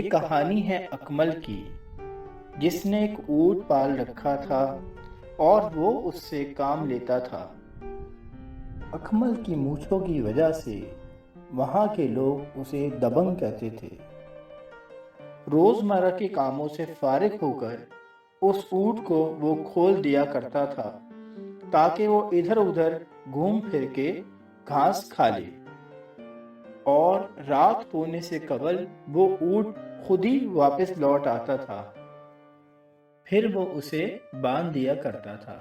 یہ کہانی ہے اکمل کی، جس نے ایک اونٹ پال رکھا تھا اور وہ اس سے کام لیتا تھا۔ اکمل کی مونچھوں کی وجہ سے وہاں کے لوگ اسے دبنگ کہتے تھے۔ روزمرہ کے کاموں سے فارغ ہو کر اس اونٹ کو وہ کھول دیا کرتا تھا تاکہ وہ ادھر ادھر گھوم پھر کے گھاس کھا لے، اور رات ہونے سے قبل وہ اونٹ خود ہی واپس لوٹ آتا تھا، پھر وہ اسے باندھ دیا کرتا تھا۔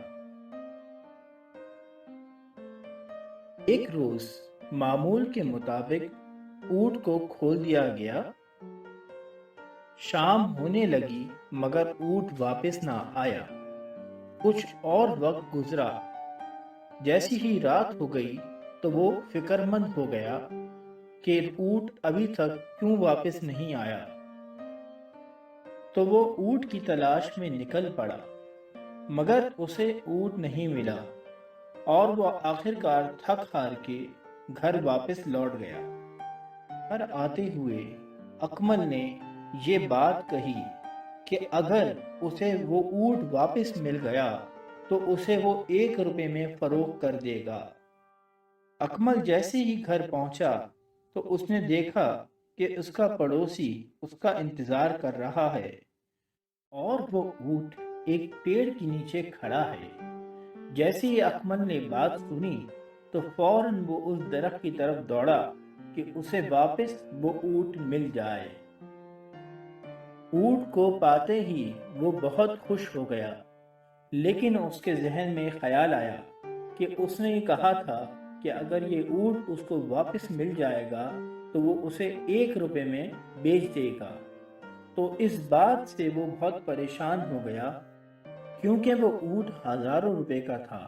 ایک روز معمول کے مطابق اونٹ کو کھول دیا گیا۔ شام ہونے لگی مگر اونٹ واپس نہ آیا۔ کچھ اور وقت گزرا۔ جیسی ہی رات ہو گئی تو وہ فکر مند ہو گیا کہ اونٹ ابھی تک کیوں واپس نہیں آیا، تو وہ اونٹ کی تلاش میں نکل پڑا، مگر اسے اونٹ نہیں ملا اور وہ آخرکار تھک ہار کے گھر واپس لوٹ گیا۔ گھر آتے ہوئے اکمل نے یہ بات کہی کہ اگر اسے وہ اونٹ واپس مل گیا تو اسے وہ 1 روپے میں فروخت کر دے گا۔ اکمل جیسے ہی گھر پہنچا تو اس نے دیکھا کہ اس کا پڑوسی اس کا انتظار کر رہا ہے، اور وہ اونٹ ایک پیڑ کے نیچے کھڑا ہے۔ جیسے ہی اکمل نے بات سنی تو فوراً وہ اس درخت کی طرف دوڑا کہ اسے واپس وہ اونٹ مل جائے۔ اونٹ کو پاتے ہی وہ بہت خوش ہو گیا، لیکن اس کے ذہن میں خیال آیا کہ اس نے کہا تھا کہ اگر یہ اونٹ اس کو واپس مل جائے گا تو وہ اسے 1 روپے میں بیچ دے گا۔ تو اس بات سے وہ بہت پریشان ہو گیا، کیونکہ وہ اونٹ ہزاروں روپے کا تھا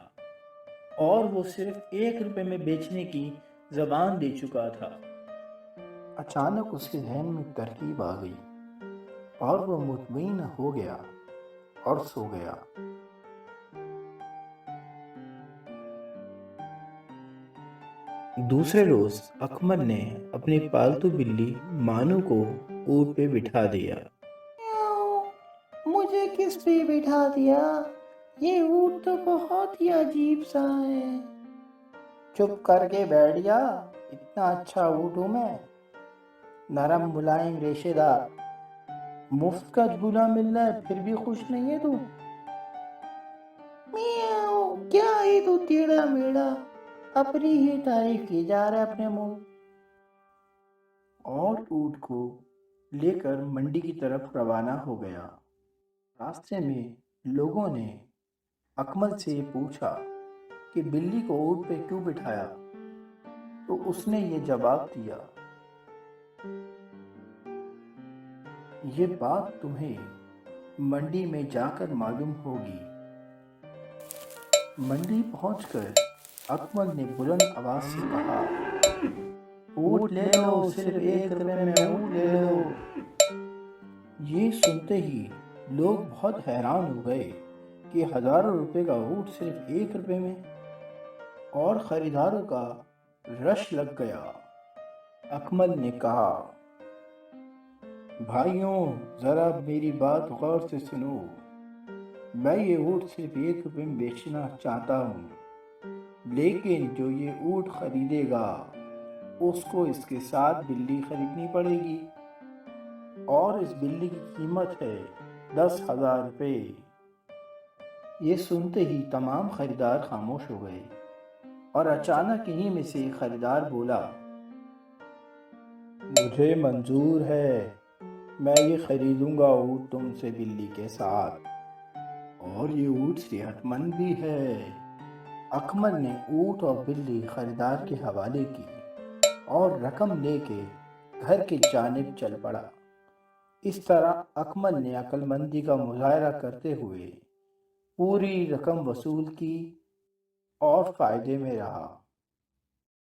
اور وہ صرف 1 روپے میں بیچنے کی زبان دے چکا تھا۔ اچانک اس کے ذہن میں ترکیب آ گئی اور وہ مطمئن ہو گیا اور سو گیا۔ دوسرے روز اکمل نے اپنی پالتو بلی مانو کو اونٹ پہ بٹھا دیا۔ مجھے کس پہ بٹھا دیا؟ یہ اونٹ تو بہت ہی عجیب سا ہے۔ چپ کر کے بیٹھ جا، اتنا اچھا اونٹ ہوں میں، نرم ملائم ریشے دار۔ مفت کا جھولا مل رہا ہے پھر بھی خوش نہیں ہے تو؟ میاؤ، کیا ہے تو ٹیڑھا میڑھا، اپنی ہی تعریف کی جا رہا ہے اپنے منہ۔ اور اونٹ کو لے کر منڈی کی طرف روانہ ہو گیا۔ راستے میں لوگوں نے اکمل سے یہ پوچھا کہ بلی کو اونٹ پہ کیوں بٹھایا، تو اس نے یہ جواب دیا، یہ بات تمہیں منڈی میں جا کر معلوم ہوگی۔ منڈی پہنچ کر اکمل نے بلند آواز سے کہا، اونٹ لے لو، صرف 1 روپے میں اونٹ لے لو۔ یہ سنتے ہی لوگ بہت حیران ہو گئے کہ ہزاروں روپے کا اونٹ صرف 1 روپے میں، اور خریداروں کا رش لگ گیا۔ اکمل نے کہا، بھائیوں ذرا میری بات غور سے سنو، میں یہ اونٹ صرف 1 روپے میں بیچنا چاہتا ہوں، لیکن جو یہ اونٹ خریدے گا اس کو اس کے ساتھ بلی خریدنی پڑے گی، اور اس بلی کی قیمت ہے 10,000 روپے۔ یہ سنتے ہی تمام خریدار خاموش ہو گئے، اور اچانک انہی میں سے ایک خریدار بولا، مجھے منظور ہے، میں یہ خریدوں گا اونٹ تم سے بلی کے ساتھ، اور یہ اونٹ صحت مند بھی ہے۔ اکمل نے اونٹ اور بلی خریدار کے حوالے کی اور رقم لے کے گھر کی جانب چل پڑا۔ اس طرح اکمل نے عقل مندی کا مظاہرہ کرتے ہوئے پوری رقم وصول کی اور فائدے میں رہا۔